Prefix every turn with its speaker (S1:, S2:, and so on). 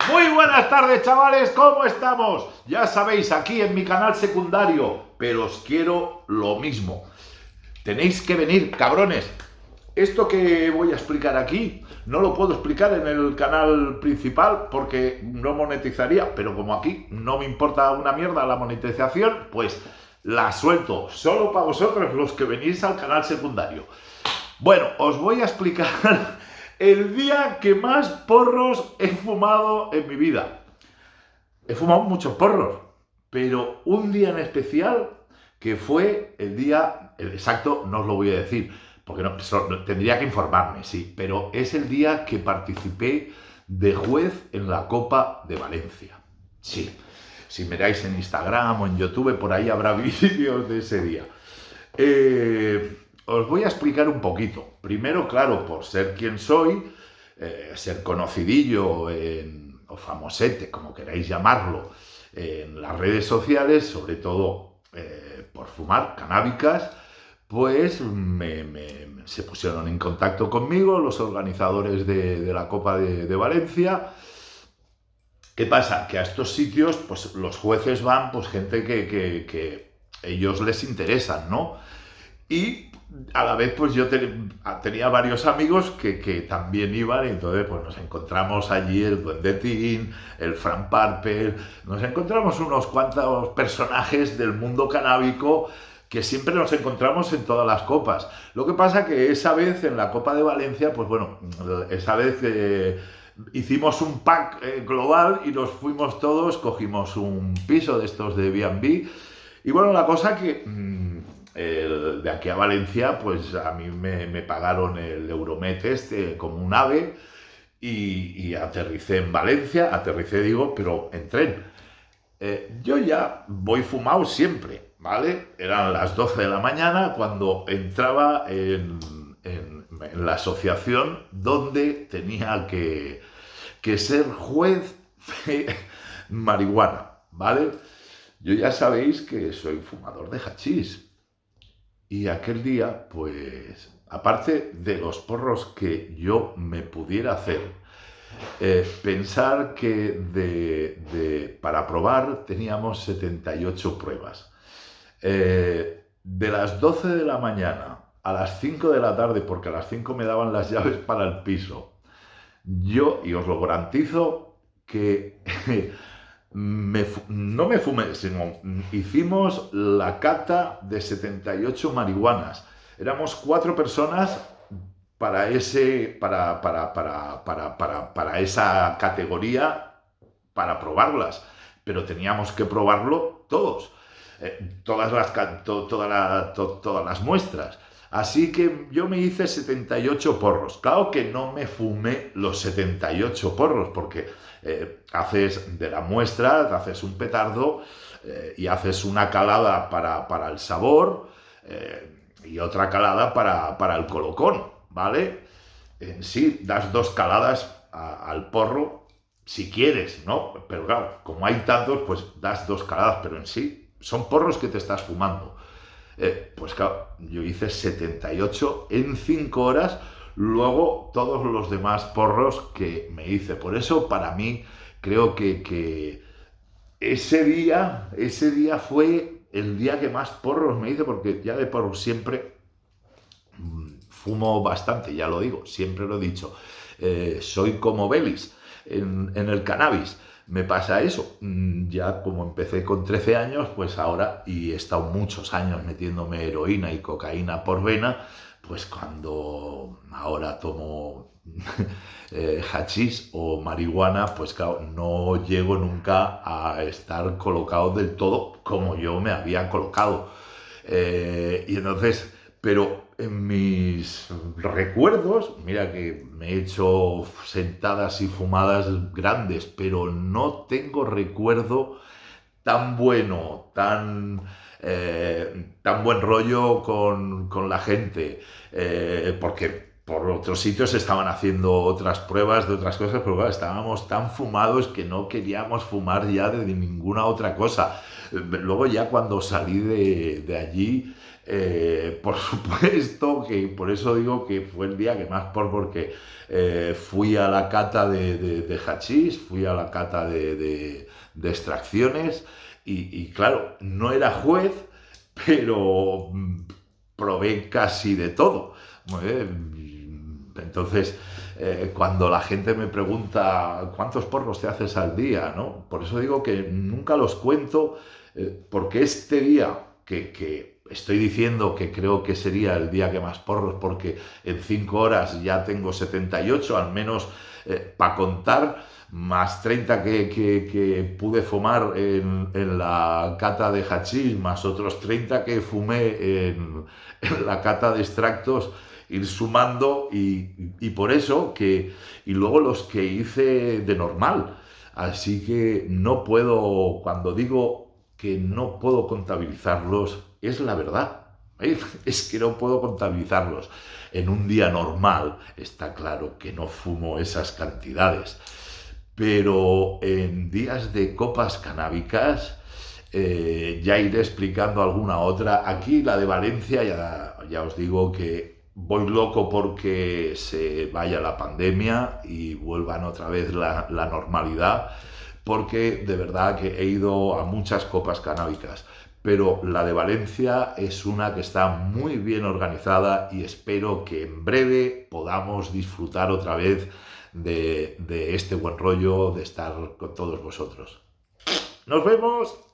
S1: Muy buenas tardes, chavales, ¿cómo estamos? Ya sabéis, aquí en mi canal secundario, pero os quiero lo mismo. Tenéis que venir, cabrones. Esto que voy a explicar aquí no lo puedo explicar en el canal principal porque no monetizaría, pero como aquí no me importa una mierda la monetización, pues la suelto solo para vosotros los que venís al canal secundario. Bueno, os voy a explicar el día que más porros he fumado en mi vida. He fumado muchos porros, pero un día en especial que fue el día, el exacto no os lo voy a decir, porque no, tendría que informarme, sí, pero es el día que participé de juez en la Copa de Valencia. Sí, si miráis en Instagram o en YouTube, por ahí habrá vídeos de ese día. Os voy a explicar un poquito. Primero, claro, por ser quien soy, ser conocidillo o famosete, como queráis llamarlo, en las redes sociales, sobre todo por fumar canábicas, pues se pusieron en contacto conmigo los organizadores de la Copa de Valencia. ¿Qué pasa? Que a estos sitios, pues los jueces van, pues gente que ellos les interesan, ¿no? Y a la vez, pues yo tenía varios amigos que también iban, y entonces pues nos encontramos allí el Duendetín, el Fran Parper, nos encontramos unos cuantos personajes del mundo canábico que siempre nos encontramos en todas las copas. Lo que pasa que esa vez en la Copa de Valencia, pues bueno, esa vez hicimos un pack global y nos fuimos todos, cogimos un piso de estos de B&B, y bueno, la cosa que de aquí a Valencia, pues a mí me pagaron el Euromet este como un AVE y aterricé en Valencia, aterricé digo, pero en tren. Yo ya voy fumado siempre, ¿vale? Eran las 12 de la mañana cuando entraba en la asociación donde tenía que ser juez de marihuana, ¿vale? Yo ya sabéis que soy fumador de hachís. Y aquel día, pues, aparte de los porros que yo me pudiera hacer, pensar que para probar teníamos 78 pruebas. De las 12 de la mañana a las 5 de la tarde, porque a las 5 me daban las llaves para el piso, yo, y os lo garantizo, que no me fumé, sino hicimos la cata de 78 marihuanas. Éramos 4 personas para esa categoría, para probarlas, pero teníamos que probarlo todos, todas las muestras. Así que yo me hice 78 porros. Claro que no me fumé los 78 porros, porque haces de la muestra, haces un petardo y haces una calada para el sabor y otra calada para el colocón, ¿vale? En sí, das 2 caladas al porro si quieres, ¿no? Pero claro, como hay tantos, pues das 2 caladas, pero en sí son porros que te estás fumando. Pues claro, yo hice 78 en 5 horas, luego todos los demás porros que me hice. Por eso, para mí, creo que ese día fue el día que más porros me hice, porque ya de porros siempre fumo bastante, ya lo digo, siempre lo he dicho. Soy como Belis en el cannabis. Me pasa eso, ya como empecé con 13 años, pues ahora, y he estado muchos años metiéndome heroína y cocaína por vena, pues cuando ahora tomo hachís o marihuana, pues claro, no llego nunca a estar colocado del todo como yo me había colocado. Y entonces, pero en mis recuerdos, mira que me he hecho sentadas y fumadas grandes, pero no tengo recuerdo tan bueno, tan buen rollo con la gente, porque por otros sitios se estaban haciendo otras pruebas de otras cosas, pero claro, estábamos tan fumados que no queríamos fumar ya de ninguna otra cosa. Luego ya cuando salí de allí, por supuesto que por eso digo que fue el día que más porque fui a la cata de hachís, fui a la cata de extracciones y claro, no era juez, pero probé casi de todo. Entonces, cuando la gente me pregunta cuántos porros te haces al día, ¿no? Por eso digo que nunca los cuento, porque este día que estoy diciendo que creo que sería el día que más porros, porque en 5 horas ya tengo 78, al menos para contar, más 30 que pude fumar en la cata de hachís, más otros 30 que fumé en la cata de extractos, ir sumando y por eso que, y luego los que hice de normal. Así que no puedo, cuando digo que no puedo contabilizarlos, es la verdad. Es que no puedo contabilizarlos. En un día normal está claro que no fumo esas cantidades, pero en días de copas canábicas ya iré explicando alguna otra. Aquí la de Valencia ya os digo que voy loco porque se vaya la pandemia y vuelvan otra vez la normalidad, porque de verdad que he ido a muchas copas canábicas, pero la de Valencia es una que está muy bien organizada y espero que en breve podamos disfrutar otra vez de este buen rollo, de estar con todos vosotros. ¡Nos vemos!